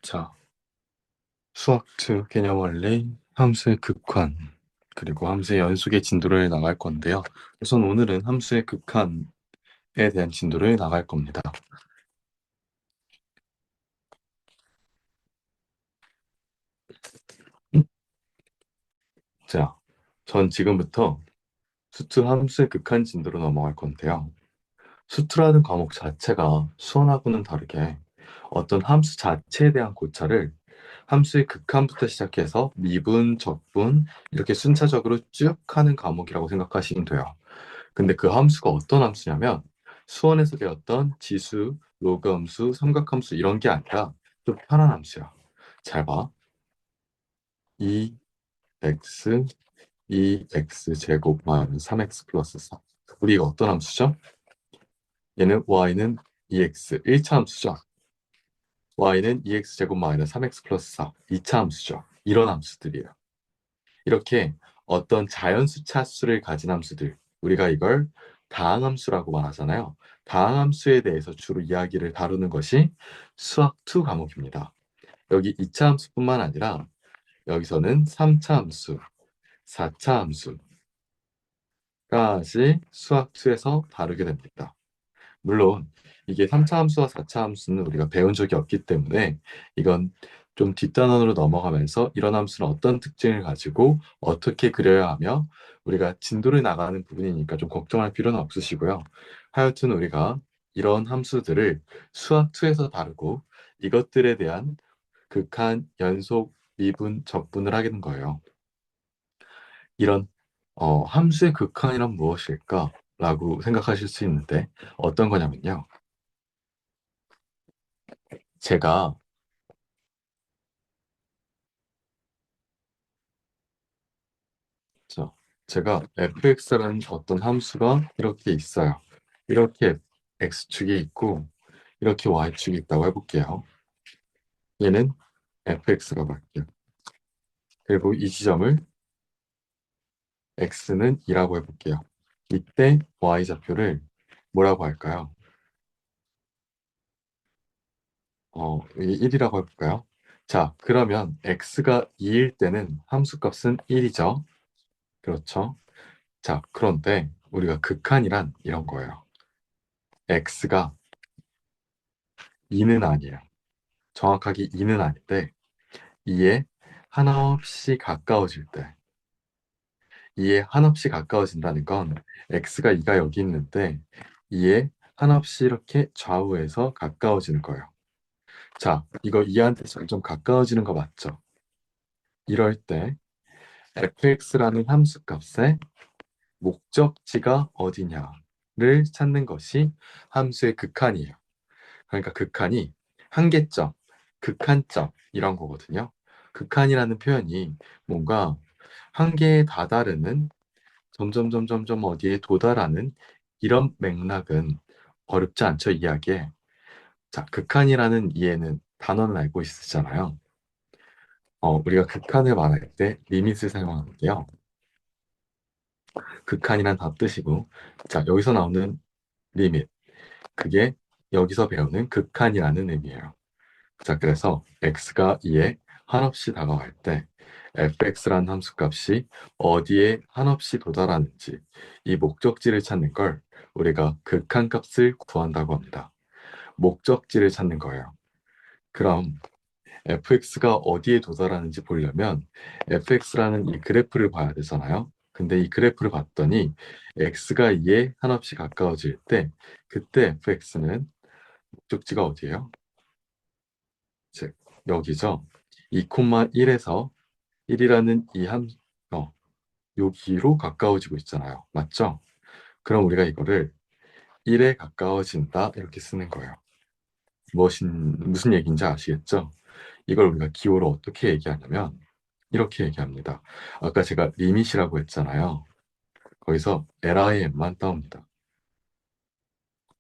자, 수학2 개념 원리, 함수의 극한, 그리고 함수의 연속의 진도를 나갈 건데요. 우선 오늘은 함수의 극한에 대한 진도를 나갈 겁니다. 자, 전 지금부터 수투 함수의 극한 진도로 넘어갈 건데요. 수투라는 과목 자체가 수원하고는 다르게 어떤 함수 자체에 대한 고찰을 함수의 극한부터 시작해서 미분, 적분 이렇게 순차적으로 쭉 하는 과목이라고 생각하시면 돼요. 근데 그 함수가 어떤 함수냐면 수원에서 배웠던 지수, 로그 함수, 삼각함수 이런 게 아니라 좀 편한 함수야. 잘 봐. 2x, 2x 제곱 마이너스 3x 플러스 4. 우리 이거 어떤 함수죠? 얘는 y는 2x 1차 함수죠. y는 2x 제곱 마이너스 3x 플러스 4 2차 함수죠. 이런 함수들이에요. 이렇게 어떤 자연수차 수를 가진 함수들, 우리가 이걸 다항함수라고 말하잖아요. 다항함수에 대해서 주로 이야기를 다루는 것이 수학2 과목입니다. 여기 2차 함수뿐만 아니라 여기서는 3차 함수, 4차 함수까지 수학2에서 다루게 됩니다. 물론 이게 3차 함수와 4차 함수는 우리가 배운 적이 없기 때문에 이건 좀 뒷단원으로 넘어가면서 이런 함수는 어떤 특징을 가지고 어떻게 그려야 하며 우리가 진도를 나가는 부분이니까 좀 걱정할 필요는 없으시고요. 하여튼 우리가 이런 함수들을 수학2에서 다루고 이것들에 대한 극한, 연속, 미분, 적분을 하게 된 거예요. 이런 함수의 극한이란 무엇일까? 라고 생각하실 수 있는데 어떤 거냐면요. 제가 자, 제가 fx라는 어떤 함수가 이렇게 있어요. 이렇게 x축이 있고 이렇게 y축이 있다고 해볼게요. 얘는 fx가 맞게요. 그리고 이 지점을 x는 2라고 해볼게요. 이때 y좌표를 뭐라고 할까요? 이게 1이라고 해볼까요? 자, 그러면 x가 2일 때는 함수값은 1이죠. 그렇죠? 자, 그런데 우리가 극한이란 이런 거예요. x가 2는 아니에요. 정확하게 2는 아닌데 2에 한없이 가까워질 때 2에 한없이 가까워진다는 건 x가 2가 여기 있는데 2에 한없이 이렇게 좌우에서 가까워지는 거예요. 자, 이거 2한테 점점 가까워지는 거 맞죠? 이럴 때 fx라는 함수값의 목적지가 어디냐를 찾는 것이 함수의 극한이에요. 그러니까 극한이 한계점, 극한점 이런 거거든요. 극한이라는 표현이 뭔가 한계에 다다르는 점점 어디에 도달하는 이런 맥락은 어렵지 않죠, 이야기에. 자, 극한이라는 이해는 단어는 알고 있으잖아요. 우리가 극한을 말할 때 리밋을 사용하는데요. 극한이란 다 뜻이고, 자, 여기서 나오는 리밋, 그게 여기서 배우는 극한이라는 의미예요. 자, 그래서 x가 2에 한없이 다가갈 때 fx라는 함수값이 어디에 한없이 도달하는지 이 목적지를 찾는 걸 우리가 극한값을 구한다고 합니다. 목적지를 찾는 거예요. 그럼 fx가 어디에 도달하는지 보려면 fx라는 이 그래프를 봐야 되잖아요. 근데 이 그래프를 봤더니 x가 2에 한없이 가까워질 때 그때 fx는 목적지가 어디예요? 즉 여기죠. 2,1에서 1이라는 이 여기로 가까워지고 있잖아요. 맞죠? 그럼 우리가 이거를 1에 가까워진다 이렇게 쓰는 거예요. 무슨 얘기인지 아시겠죠? 이걸 우리가 기호로 어떻게 얘기하냐면 이렇게 얘기합니다. 아까 제가 리밋이라고 했잖아요. 거기서 LIM만 따옵니다.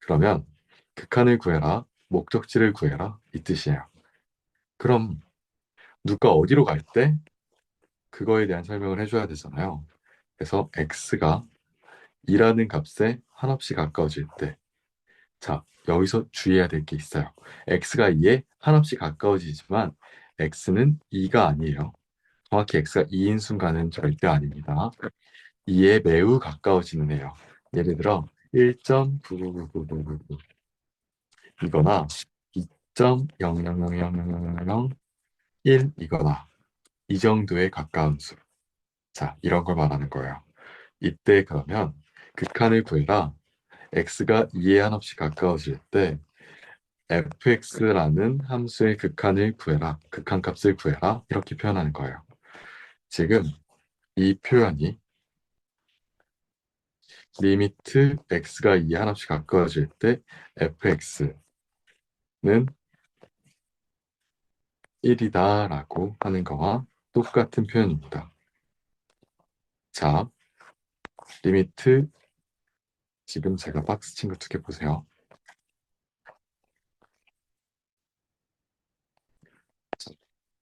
그러면 극한을 구해라, 목적지를 구해라 이 뜻이에요. 그럼 누가 어디로 갈 때 그거에 대한 설명을 해줘야 되잖아요. 그래서 x가 2라는 값에 한없이 가까워질 때 자, 여기서 주의해야 될 게 있어요. x가 2에 한없이 가까워지지만 x는 2가 아니에요. 정확히 x가 2인 순간은 절대 아닙니다. 2에 매우 가까워지는 애요. 예를 들어 1.99999 이거나 2.0000001 이거나 이 정도에 가까운 수. 자, 이런 걸 말하는 거예요. 이때 그러면 극한을 구해라. x가 2에 한없이 가까워질 때 fx라는 함수의 극한을 구해라. 극한값을 구해라. 이렇게 표현하는 거예요. 지금 이 표현이 리미트 x가 2에 한없이 가까워질 때 fx는 1이다 라고 하는 거와 똑같은 표현입니다. 자, 리미트 지금 제가 박스 친 거 두 개 보세요.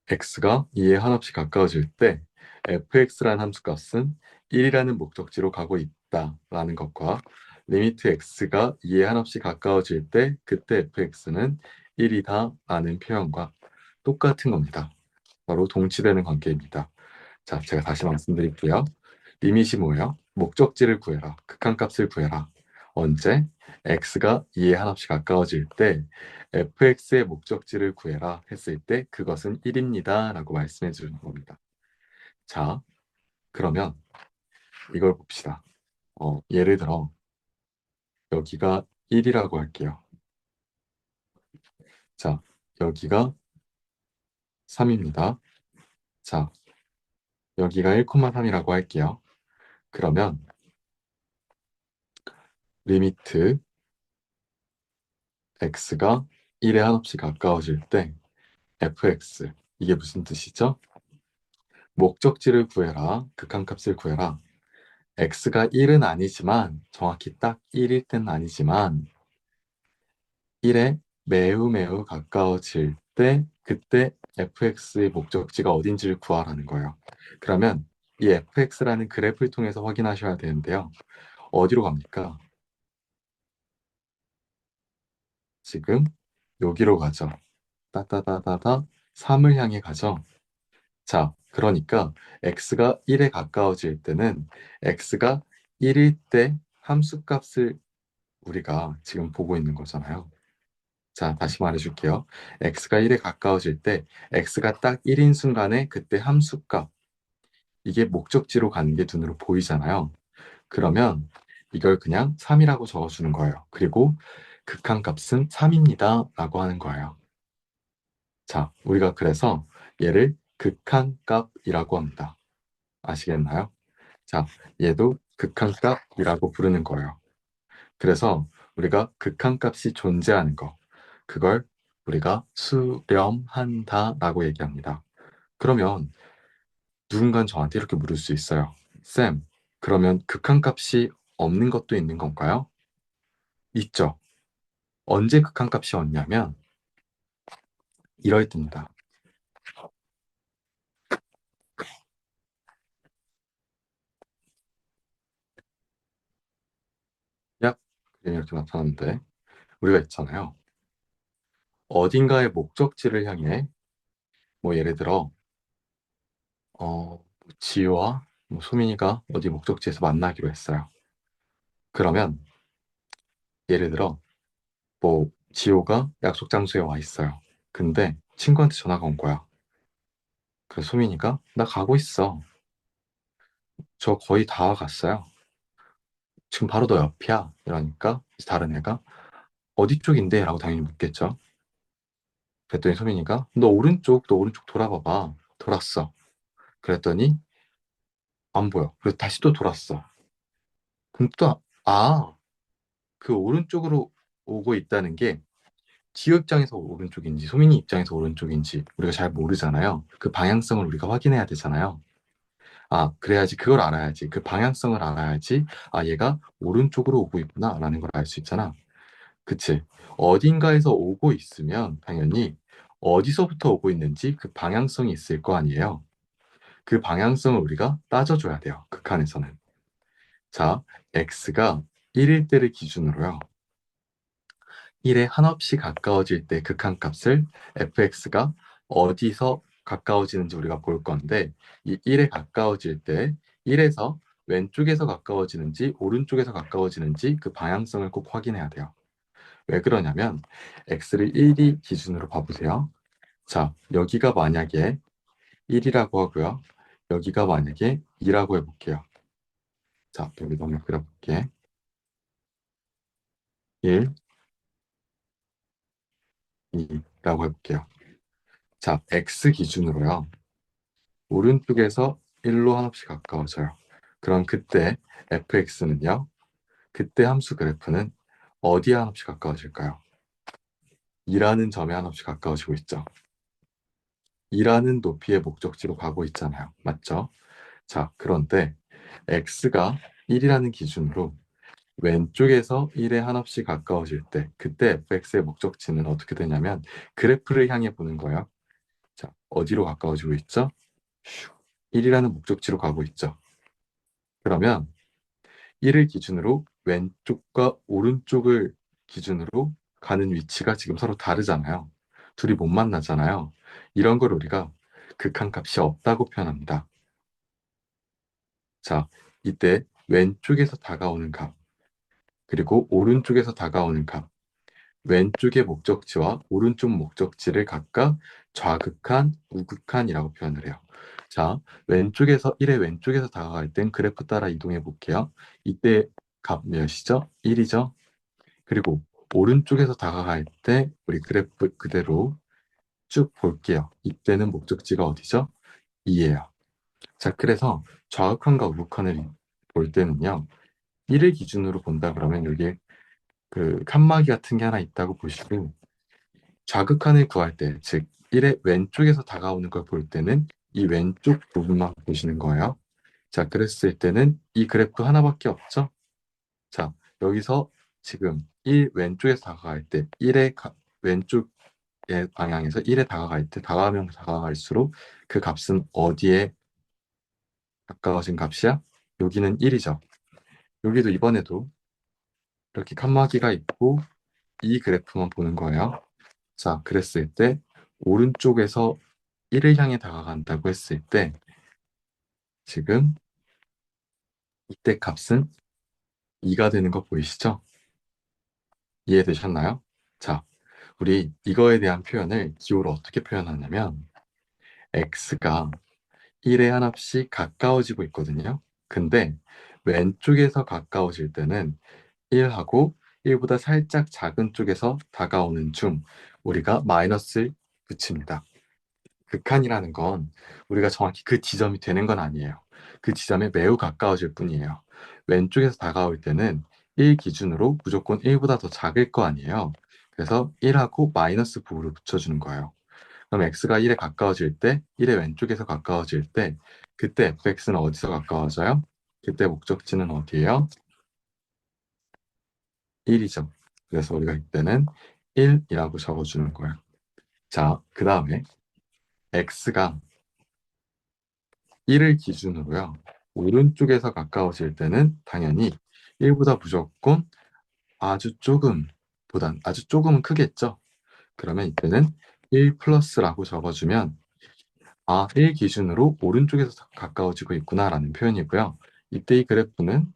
x가 2에 한없이 가까워질 때 fx라는 함수값은 1이라는 목적지로 가고 있다라는 것과 리미트 x가 2에 한없이 가까워질 때 그때 fx는 1이다라는 표현과 똑같은 겁니다. 바로 동치되는 관계입니다. 자, 제가 다시 말씀드릴게요. 리밋이 뭐예요? 목적지를 구해라. 극한값을 구해라. 언제? x가 2에 한없이 가까워질 때 fx의 목적지를 구해라 했을 때 그것은 1입니다. 라고 말씀해 주는 겁니다. 자, 그러면 이걸 봅시다. 예를 들어 여기가 1이라고 할게요. 자, 여기가 3입니다. 자, 여기가 1,3이라고 할게요. 그러면 리미트 x가 1에 한없이 가까워질 때 fx 이게 무슨 뜻이죠? 목적지를 구해라. 극한값을 구해라. x가 1은 아니지만 정확히 딱 1일 때는 아니지만 1에 매우 매우 가까워질 때 그때 fx의 목적지가 어딘지를 구하라는 거예요. 그러면 이 fx라는 그래프를 통해서 확인하셔야 되는데요. 어디로 갑니까? 지금 여기로 가죠. 따따따따따 3을 향해 가죠. 자, 그러니까 x가 1에 가까워질 때는 x가 1일 때 함수값을 우리가 지금 보고 있는 거잖아요. 자, 다시 말해줄게요. x가 1에 가까워질 때 x가 딱 1인 순간에 그때 함수값 이게 목적지로 가는 게 눈으로 보이잖아요. 그러면 이걸 그냥 3이라고 적어주는 거예요. 그리고 극한값은 3입니다 라고 하는 거예요. 자, 우리가 그래서 얘를 극한값이라고 합니다. 아시겠나요? 자, 얘도 극한값이라고 부르는 거예요. 그래서 우리가 극한값이 존재하는 거, 그걸 우리가 수렴한다라고 얘기합니다. 그러면 누군가 저한테 이렇게 물을 수 있어요. 쌤, 그러면 극한값이 없는 것도 있는 건가요? 있죠. 언제 극한값이 없냐면 이럴 때입니다. 약 이렇게 나타나는데 우리가 있잖아요. 어딘가의 목적지를 향해 뭐 예를 들어 지효와 뭐 소민이가 어디 목적지에서 만나기로 했어요. 그러면 예를 들어 뭐 지호가 약속 장소에 와 있어요. 근데 친구한테 전화가 온 거야. 그래서 소민이가 나 가고 있어. 저 거의 다 와갔어요. 지금 바로 너 옆이야. 이러니까 다른 애가 어디 쪽인데? 라고 당연히 묻겠죠. 그랬더니 소민이가 너 오른쪽 돌아봐봐. 돌았어. 그랬더니 안 보여. 그래서 다시 또 돌았어. 그럼 또 그 오른쪽으로 오고 있다는 게 지호 입장에서 오른쪽인지 소민이 입장에서 오른쪽인지 우리가 잘 모르잖아요. 그 방향성을 우리가 확인해야 되잖아요. 그래야지 그걸 알아야지. 그 방향성을 알아야지. 얘가 오른쪽으로 오고 있구나라는 걸 알 수 있잖아. 그치? 어딘가에서 오고 있으면 당연히 어디서부터 오고 있는지 그 방향성이 있을 거 아니에요. 그 방향성을 우리가 따져줘야 돼요. 극한에서는. 자, x가 1일 때를 기준으로요. 1에 한없이 가까워질 때 극한값을 fx가 어디서 가까워지는지 우리가 볼 건데 이 1에 가까워질 때 1에서 왼쪽에서 가까워지는지 오른쪽에서 가까워지는지 그 방향성을 꼭 확인해야 돼요. 왜 그러냐면 x를 1이 기준으로 봐보세요. 자, 여기가 만약에 1이라고 하고요. 여기가 만약에 2라고 해볼게요. 자, 여기 넘어 그려볼게. 1, 2라고 해볼게요. 자, x 기준으로요. 오른쪽에서 1로 한없이 가까워져요. 그럼 그때 fx는요. 그때 함수 그래프는 어디에 한없이 가까워질까요? 2라는 점에 한없이 가까워지고 있죠. 2라는 높이의 목적지로 가고 있잖아요. 맞죠? 자, 그런데 x가 1이라는 기준으로 왼쪽에서 1에 한없이 가까워질 때 그때 fx의 목적지는 어떻게 되냐면 그래프를 향해 보는 거예요. 자, 어디로 가까워지고 있죠? 1이라는 목적지로 가고 있죠. 그러면 1을 기준으로 왼쪽과 오른쪽을 기준으로 가는 위치가 지금 서로 다르잖아요. 둘이 못 만나잖아요. 이런 걸 우리가 극한값이 없다고 표현합니다. 자, 이때 왼쪽에서 다가오는 값, 그리고 오른쪽에서 다가오는 값, 왼쪽의 목적지와 오른쪽 목적지를 각각 좌극한, 우극한이라고 표현을 해요. 자, 왼쪽에서 1의 왼쪽에서 다가갈 땐 그래프 따라 이동해 볼게요. 이때 값 몇이죠? 1이죠? 그리고 오른쪽에서 다가갈 때 우리 그래프 그대로 쭉 볼게요. 이때는 목적지가 어디죠? 2예요. 자, 그래서 좌극한과 우극한을 볼 때는요. 1을 기준으로 본다 그러면 여기 그 칸막이 같은 게 하나 있다고 보시고 좌극한을 구할 때, 즉 1의 왼쪽에서 다가오는 걸 볼 때는 이 왼쪽 부분만 보시는 거예요. 자, 그랬을 때는 이 그래프 하나밖에 없죠? 자, 여기서 지금 1 왼쪽에서 다가갈 때 1의 왼쪽의 방향에서 1에 다가갈 때 다가가면 다가갈수록 그 값은 어디에 가까워진 값이야? 여기는 1이죠. 여기도 이번에도 이렇게 칸막이가 있고 이 그래프만 보는 거예요. 자, 그랬을 때 오른쪽에서 1을 향해 다가간다고 했을 때 지금 이때 값은 2가 되는 거 보이시죠? 이해되셨나요? 자, 우리 이거에 대한 표현을 기호로 어떻게 표현하냐면 x가 1에 한없이 가까워지고 있거든요. 근데 왼쪽에서 가까워질 때는 1하고 1보다 살짝 작은 쪽에서 다가오는 중 우리가 마이너스를 붙입니다. 극한이라는 건 우리가 정확히 그 지점이 되는 건 아니에요. 그 지점에 매우 가까워질 뿐이에요. 왼쪽에서 다가올 때는 1 기준으로 무조건 1보다 더 작을 거 아니에요. 그래서 1하고 마이너스 부호를 붙여주는 거예요. 그럼 x가 1에 가까워질 때, 1의 왼쪽에서 가까워질 때, 그때 fx는 어디서 가까워져요? 그때 목적지는 어디예요? 1이죠. 그래서 우리가 이때는 1이라고 적어주는 거예요. 자, 그 다음에 x가 1을 기준으로요. 오른쪽에서 가까워질 때는 당연히 1보다 무조건 아주 조금은 크겠죠. 그러면 이때는 1 플러스라고 적어주면 1 기준으로 오른쪽에서 가까워지고 있구나라는 표현이고요. 이때 이 그래프는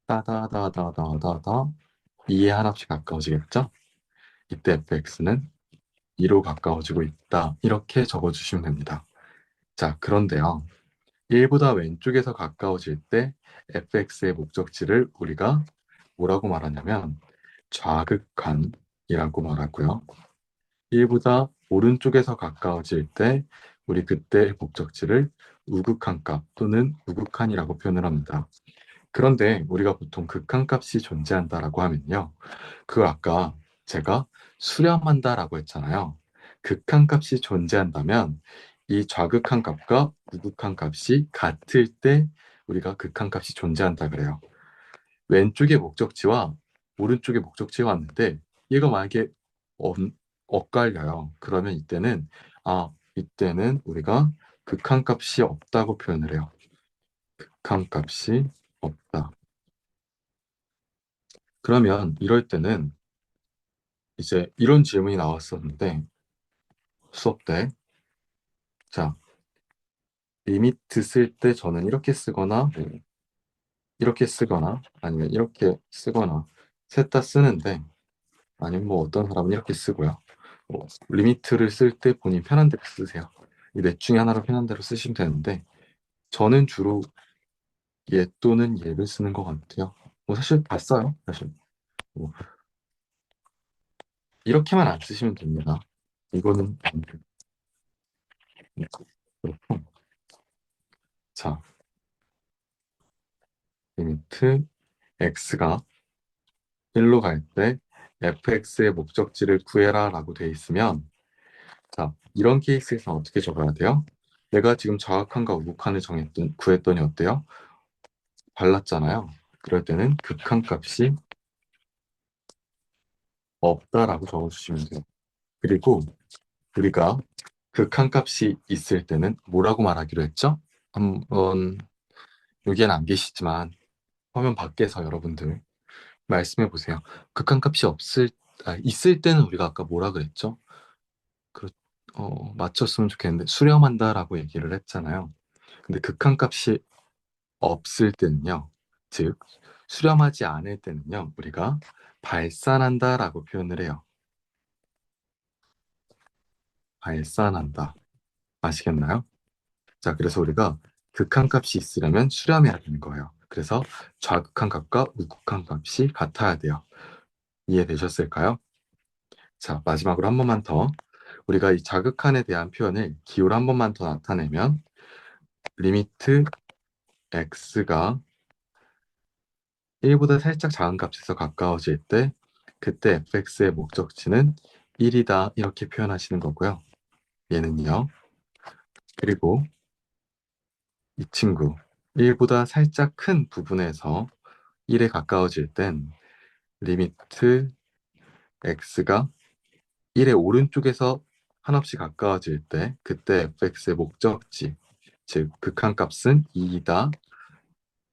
따다다다다다다 2에 하나씩 가까워지겠죠? 이때 fx는 2로 가까워지고 있다. 이렇게 적어주시면 됩니다. 자, 그런데요. 1보다 왼쪽에서 가까워질 때 fx의 목적지를 우리가 뭐라고 말하냐면 좌극한이라고 말하고요. 1보다 오른쪽에서 가까워질 때 우리 그때의 목적지를 우극한값 또는 우극한이라고 표현을 합니다. 그런데 우리가 보통 극한값이 존재한다라고 하면요. 그 아까 제가 수렴한다라고 했잖아요. 극한값이 존재한다면 이 좌극한값과 우극한값이 같을 때 우리가 극한값이 존재한다 그래요. 왼쪽의 목적지와 오른쪽의 목적지가 왔는데 얘가 만약에 엇, 엇갈려요. 그러면 이때는 우리가 극한값이 없다고 표현을 해요. 극한값이 없다. 그러면 이럴 때는 이제 이런 질문이 나왔었는데 수업 때, 자, 리미트 쓸 때 저는 이렇게 쓰거나 뭐 이렇게 쓰거나 아니면 이렇게 쓰거나 셋 다 쓰는데, 아니면 뭐 어떤 사람은 이렇게 쓰고요. 리미트를 쓸 때 본인 편한 대로 쓰세요. 이 넷 중에 하나로 편한 대로 쓰시면 되는데 저는 주로 얘 또는 얘를 쓰는 것 같아요. 뭐 사실 다 써요. 사실 뭐 이렇게만 안 쓰시면 됩니다. 이거는 그렇고, 자, 리미트 x가 1로 갈 때 fx의 목적지를 구해라 라고 돼 있으면, 자, 이런 케이스에서 어떻게 적어야 돼요? 내가 지금 좌극한과 우극한을 구했더니 어때요? 발랐잖아요. 그럴 때는 극한값이 없다라고 적어주시면 돼요. 그리고 우리가 극한값이 있을 때는 뭐라고 말하기로 했죠? 한번 여기엔 안 계시지만 화면 밖에서 여러분들 말씀해 보세요. 극한값이 있을 때는 우리가 아까 뭐라 그랬죠? 그, 맞췄으면 좋겠는데 수렴한다라고 얘기를 했잖아요. 근데 극한값이 없을 때는요, 즉 수렴하지 않을 때는요, 우리가 발산한다라고 표현을 해요. 발산한다. 아시겠나요? 자, 그래서 우리가 극한값이 있으려면 수렴해야 되는 거예요. 그래서 좌극한값과 우극한값이 같아야 돼요. 이해되셨을까요? 자, 마지막으로 한 번만 더. 우리가 이 자극한에 대한 표현을 기호로 한 번만 더 나타내면, 리미트 x가 1보다 살짝 작은 값에서 가까워질 때 그때 fx의 목적지는 1이다 이렇게 표현하시는 거고요. 얘는요. 그리고 이 친구 1보다 살짝 큰 부분에서 1에 가까워질 땐 리미트 x가 1의 오른쪽에서 한없이 가까워질 때 그때 fx의 목적지, 즉 극한값은 2이다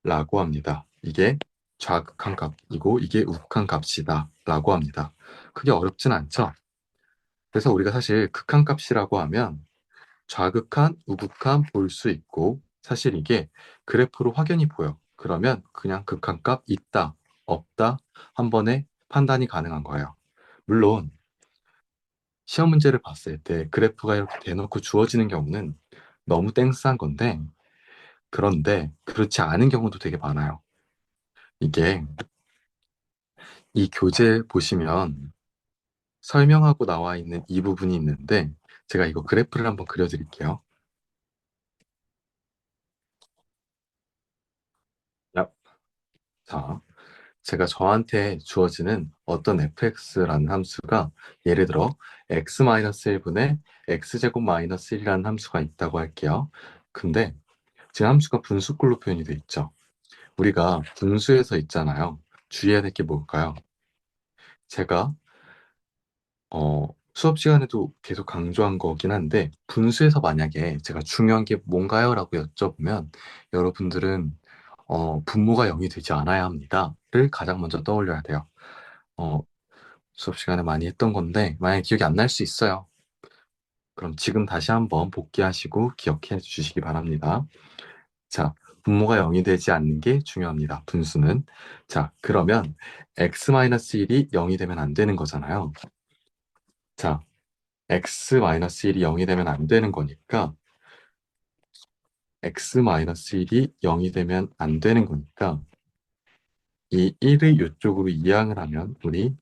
라고 합니다. 이게 좌극한값이고 이게 우극한값이다 라고 합니다. 그게 어렵진 않죠. 그래서 우리가 사실 극한값이라고 하면 좌극한, 우극한 볼 수 있고, 사실 이게 그래프로 확연히 보여. 그러면 그냥 극한값 있다, 없다 한 번에 판단이 가능한 거예요. 물론 시험 문제를 봤을 때 그래프가 이렇게 대놓고 주어지는 경우는 너무 땡스한 건데, 그런데 그렇지 않은 경우도 되게 많아요. 이게 이 교재 보시면 설명하고 나와 있는 이 부분이 있는데, 제가 이거 그래프를 한번 그려드릴게요. 야, 자, 제가 저한테 주어지는 어떤 fx라는 함수가, 예를 들어 x-1분의 x제곱 마이너스 1이라는 함수가 있다고 할게요. 근데 지금 함수가 분수꼴로 표현이 돼 있죠. 우리가 분수에서 있잖아요. 주의해야 될 게 뭘까요? 제가 수업 시간에도 계속 강조한 거긴 한데, 분수에서 만약에 제가 중요한 게 뭔가요? 라고 여쭤보면 여러분들은 분모가 0이 되지 않아야 합니다.를 가장 먼저 떠올려야 돼요. 어, 수업 시간에 많이 했던 건데 만약에 기억이 안 날 수 있어요. 그럼 지금 다시 한번 복기하시고 기억해 주시기 바랍니다. 자, 분모가 0이 되지 않는 게 중요합니다. 분수는. 자, 그러면 x-1이 0이 되면 안 되는 거잖아요. 자, x-1이 0이 되면 안 되는 거니까 x-1이 0이 되면 안 되는 거니까 이 1을 이쪽으로 이항을 하면 우리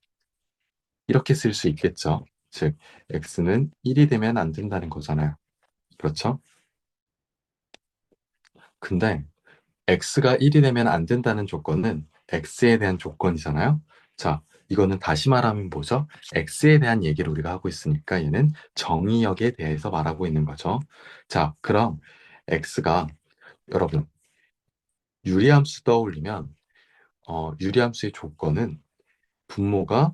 이렇게 쓸 수 있겠죠. 즉, x는 1이 되면 안 된다는 거잖아요. 그렇죠? 근데 x가 1이 되면 안 된다는 조건은 x에 대한 조건이잖아요. 자, 이거는 다시 말하면 뭐죠? x에 대한 얘기를 우리가 하고 있으니까 얘는 정의역에 대해서 말하고 있는 거죠. 자, 그럼 x가, 여러분, 유리함수 떠올리면 유리함수의 조건은 분모가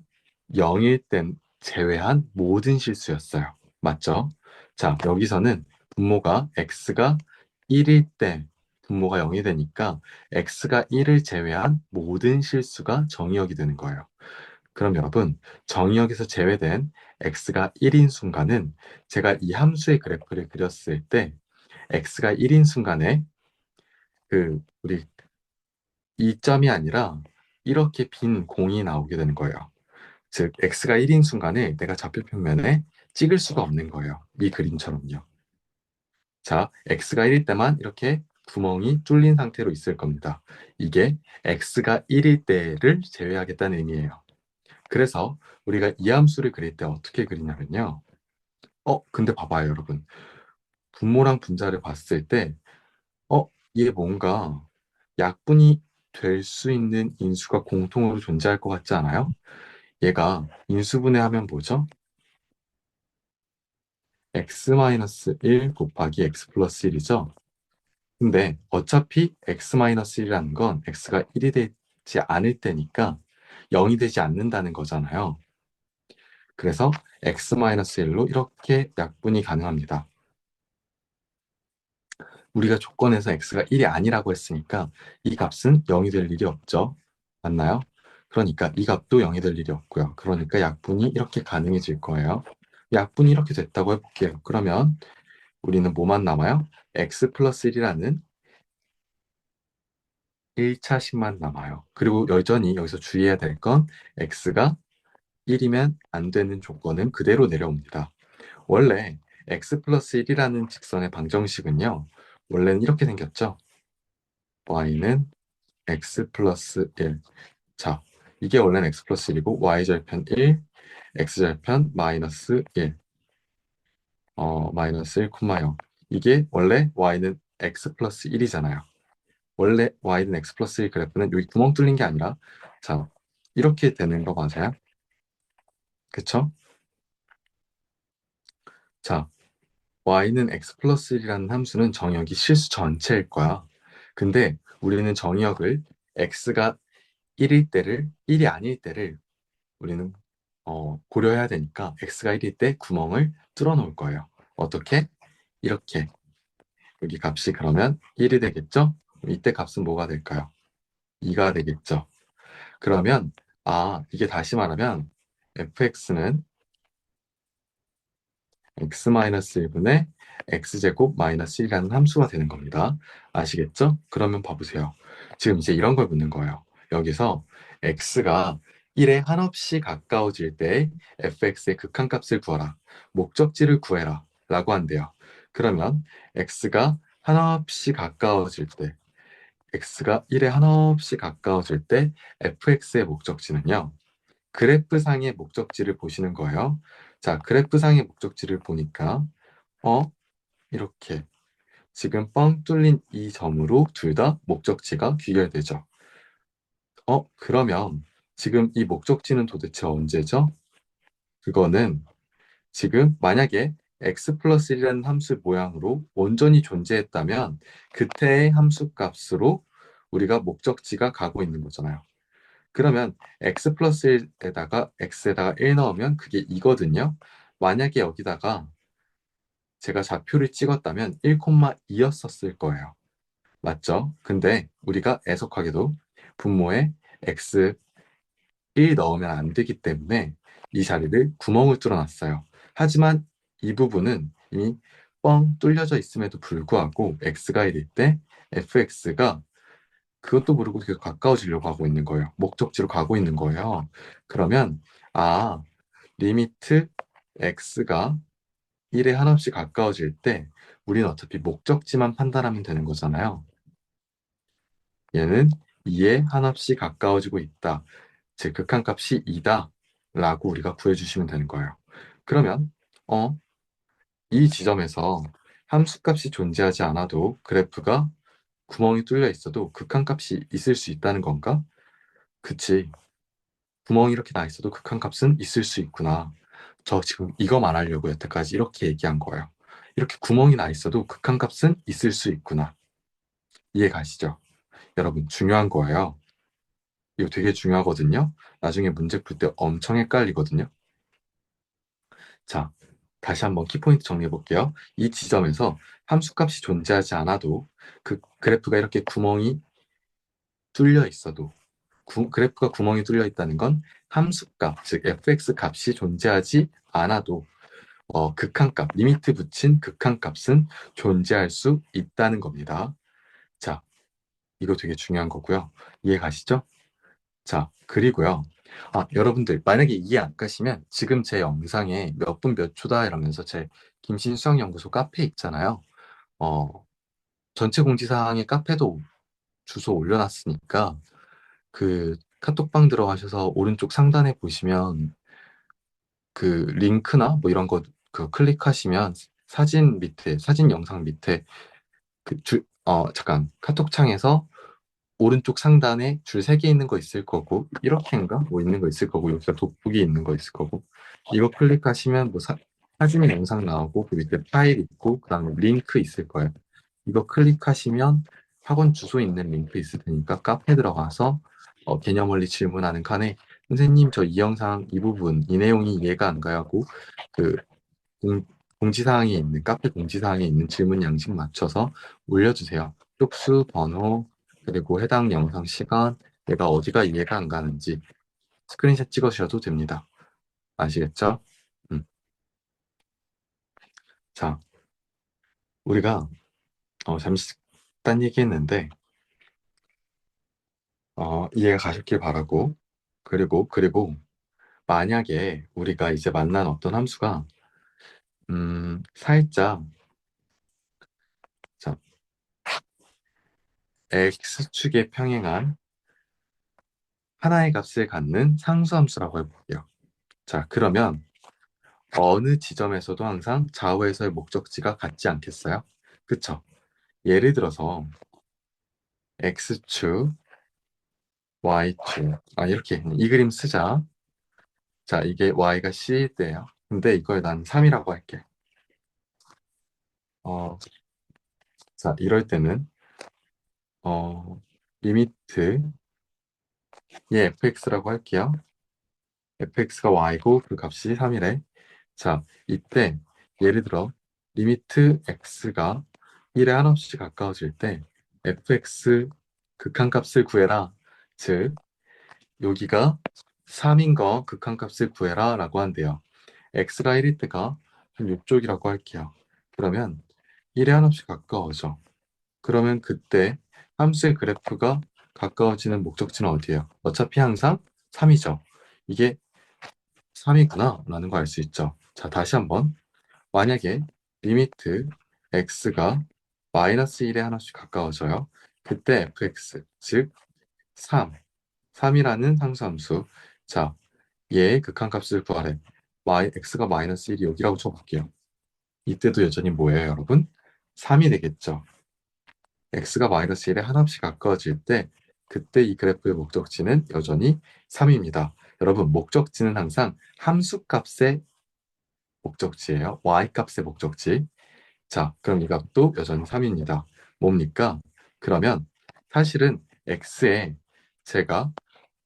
0일 땐 제외한 모든 실수였어요. 맞죠? 자, 여기서는 분모가 x가 1일 때 분모가 0이 되니까 x가 1을 제외한 모든 실수가 정의역이 되는 거예요. 그럼 여러분, 정의역에서 제외된 x가 1인 순간은 제가 이 함수의 그래프를 그렸을 때 x가 1인 순간에 우리 이 점이 아니라 이렇게 빈 공이 나오게 되는 거예요. 즉, x가 1인 순간에 내가 좌표 평면에 찍을 수가 없는 거예요. 이 그림처럼요. 자, x가 1일 때만 이렇게 구멍이 뚫린 상태로 있을 겁니다. 이게 x가 1일 때를 제외하겠다는 의미예요. 그래서 우리가 이 함수를 그릴 때 어떻게 그리냐면요. 근데 봐봐요, 여러분. 분모랑 분자를 봤을 때, 얘 뭔가 약분이 될 수 있는 인수가 공통으로 존재할 것 같지 않아요? 얘가 인수분해하면 뭐죠? x-1 곱하기 x 플러스 1이죠? 근데 어차피 x-1이라는 건 x가 1이 되지 않을 때니까 0이 되지 않는다는 거잖아요. 그래서 x-1로 이렇게 약분이 가능합니다. 우리가 조건에서 x가 1이 아니라고 했으니까 이 값은 0이 될 일이 없죠. 맞나요? 그러니까 이 값도 0이 될 일이 없고요. 그러니까 약분이 이렇게 가능해질 거예요. 약분이 이렇게 됐다고 해볼게요. 그러면 우리는 뭐만 남아요? x 플러스 1이라는 1차식만 남아요. 그리고 여전히 여기서 주의해야 될 건 x가 1이면 안 되는 조건은 그대로 내려옵니다. 원래 x 플러스 1이라는 직선의 방정식은요. 원래는 이렇게 생겼죠. y는 x 플러스 1. 자, 이게 원래는 x 플러스 1이고 y절편 1, x절편 마이너스 1, 마이너스 1, 0. 이게 원래 y는 x 플러스 1이잖아요. 원래 y는 x 플러스 1 그래프는 여기 구멍 뚫린 게 아니라 자, 이렇게 되는 거 맞아요? 그쵸? 자, y는 x 플러스 1이라는 함수는 정의역이 실수 전체일 거야. 근데 우리는 정의역을 x가 1일 때를 1이 아닐 때를 우리는 고려해야 되니까 x가 1일 때 구멍을 뚫어 놓을 거예요. 어떻게? 이렇게 여기 값이 그러면 1이 되겠죠? 이때 값은 뭐가 될까요? 2가 되겠죠. 그러면 이게 다시 말하면 fx는 x-1분의 x제곱 마이너스 1이라는 함수가 되는 겁니다. 아시겠죠? 그러면 봐보세요. 지금 이제 이런 걸 묻는 거예요. 여기서 x가 1에 한없이 가까워질 때 fx의 극한값을 구하라. 목적지를 구해라. 라고 한대요. 그러면 x가 한없이 가까워질 때 x가 1에 한없이 가까워질 때 fx의 목적지는요. 그래프상의 목적지를 보시는 거예요. 자, 그래프상의 목적지를 보니까 어 이렇게 지금 뻥 뚫린 이 점으로 둘 다 목적지가 귀결되죠. 그러면 지금 이 목적지는 도대체 언제죠? 그거는 지금 만약에 x 플러스 1이라는 함수 모양으로 온전히 존재했다면 그때의 함수 값으로 우리가 목적지가 가고 있는 거잖아요. 그러면 x 플러스 1에다가 x에다가 1 넣으면 그게 2거든요. 만약에 여기다가 제가 좌표를 찍었다면 1,2였었을 거예요. 맞죠? 근데 우리가 애석하게도 분모에 x 1 넣으면 안 되기 때문에 이 자리를 구멍을 뚫어놨어요. 하지만 이 부분은 이미 뻥 뚫려져 있음에도 불구하고 x가 1일 때 fx가 그것도 모르고 계속 가까워지려고 하고 있는 거예요. 목적지로 가고 있는 거예요. 그러면 아, 리미트 x가 1에 한없이 가까워질 때 우리는 어차피 목적지만 판단하면 되는 거잖아요. 얘는 2에 한없이 가까워지고 있다. 즉 극한값이 2다 라고 우리가 구해주시면 되는 거예요. 그러면 이 지점에서 함수값이 존재하지 않아도 그래프가 구멍이 뚫려 있어도 극한값이 있을 수 있다는 건가? 그치. 구멍이 이렇게 나 있어도 극한값은 있을 수 있구나. 저 지금 이거 말하려고 여태까지 이렇게 얘기한 거예요. 이렇게 구멍이 나 있어도 극한값은 있을 수 있구나. 이해 가시죠? 여러분, 중요한 거예요. 이거 되게 중요하거든요. 나중에 문제 풀 때 엄청 헷갈리거든요. 자, 다시 한번 키포인트 정리해 볼게요. 이 지점에서 함수값이 존재하지 않아도 그 그래프가 이렇게 구멍이 뚫려 있어도 그래프가 구멍이 뚫려 있다는 건 함수값, 즉 fx 값이 존재하지 않아도 극한값, 리미트 붙인 극한값은 존재할 수 있다는 겁니다. 자, 이거 되게 중요한 거고요. 이해 가시죠? 자, 그리고요. 여러분들, 만약에 이해 안 가시면 지금 제 영상에 몇 분 몇 초다 이러면서 제 김신수학연구소 카페 있잖아요. 어, 전체 공지사항에 카페도 주소 올려놨으니까 그 카톡방 들어가셔서 오른쪽 상단에 보시면 그 링크나 뭐 이런 거 그 클릭하시면 사진 밑에, 사진 영상 밑에 잠깐 카톡 창에서 오른쪽 상단에 줄 3개 있는 거 있을 거고, 이렇게인가? 뭐 있는 거 있을 거고, 여기가 돋보기 있는 거 있을 거고, 이거 클릭하시면 뭐 사진 영상 나오고, 그 밑에 파일 있고, 그 다음에 링크 있을 거예요. 이거 클릭하시면 학원 주소 있는 링크 있을 테니까 카페 들어가서 개념원리 질문하는 칸에 선생님 저 이 영상 이 부분 이 내용이 이해가 안 가요 하고 그 공, 공지사항에 있는 카페 공지사항에 있는 질문 양식 맞춰서 올려주세요. 쪽수, 번호, 그리고 해당 영상 시간, 내가 어디가 이해가 안 가는지 스크린샷 찍으셔도 됩니다. 아시겠죠? 음. 자, 우리가 잠시 딴 얘기했는데 이해가 가셨길 바라고 그리고 만약에 우리가 이제 만난 어떤 함수가 살짝 자, x축에 평행한 하나의 값을 갖는 상수함수라고 해볼게요. 자, 그러면 어느 지점에서도 항상 좌우에서의 목적지가 같지 않겠어요? 그쵸? 예를 들어서 x축, y축, 이렇게 이 그림 쓰자. 자, 이게 y가 c일 때예요. 근데 이걸 난 3이라고 할게. 어, 자, 이럴 때는 리미트 얘 fx라고 할게요. fx가 y고 그 값이 3이래. 자, 이때 예를 들어 리미트 x가 1에 한없이 가까워질 때 fx 극한값을 구해라. 즉 여기가 3인 거 극한값을 구해라 라고 한대요. x가 1일 때가 한 이쪽이라고 할게요. 그러면 1에 한없이 가까워져. 그러면 그때 함수의 그래프가 가까워지는 목적지는 어디예요? 어차피 항상 3이죠. 이게 3이구나 라는 걸 알 수 있죠. 자, 다시 한번 만약에 리미트 x가 마이너스 1에 하나씩 가까워져요. 그때 fx, 즉 3, 3이라는 상수함수. 자, 얘의 극한값을 구하래. x가 마이너스 1이 여기라고 쳐볼게요. 이때도 여전히 뭐예요, 여러분? 3이 되겠죠. x가 마이너스 1에 하나씩 가까워질 때 그때 이 그래프의 목적지는 여전히 3입니다. 여러분, 목적지는 항상 함수값의 목적지예요. y값의 목적지. 자, 그럼 이 값도 여전히 3입니다. 뭡니까? 그러면 사실은 x에 제가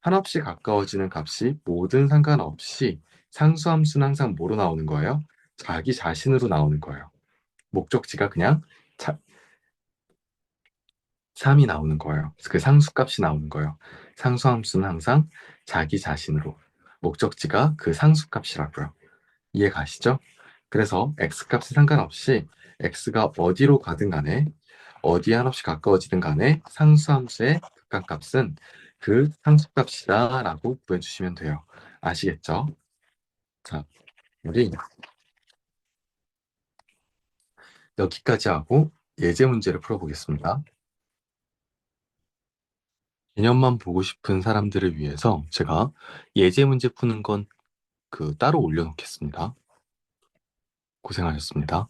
한없이 가까워지는 값이 뭐든 상관없이 상수함수는 항상 뭐로 나오는 거예요? 자기 자신으로 나오는 거예요. 목적지가 그냥 3이 나오는 거예요. 그 상수값이 나오는 거예요. 상수함수는 항상 자기 자신으로. 목적지가 그 상수값이라고요. 이해 가시죠? 그래서 x값에 상관없이 x가 어디로 가든 간에 어디에 한없이 가까워지든 간에 상수함수의 극한값은 그 상수값이다 라고 구해주시면 돼요. 아시겠죠? 자, 우리 여기까지 하고 예제 문제를 풀어보겠습니다. 개념만 보고 싶은 사람들을 위해서 제가 예제 문제 푸는 건 따로 올려놓겠습니다. 고생하셨습니다.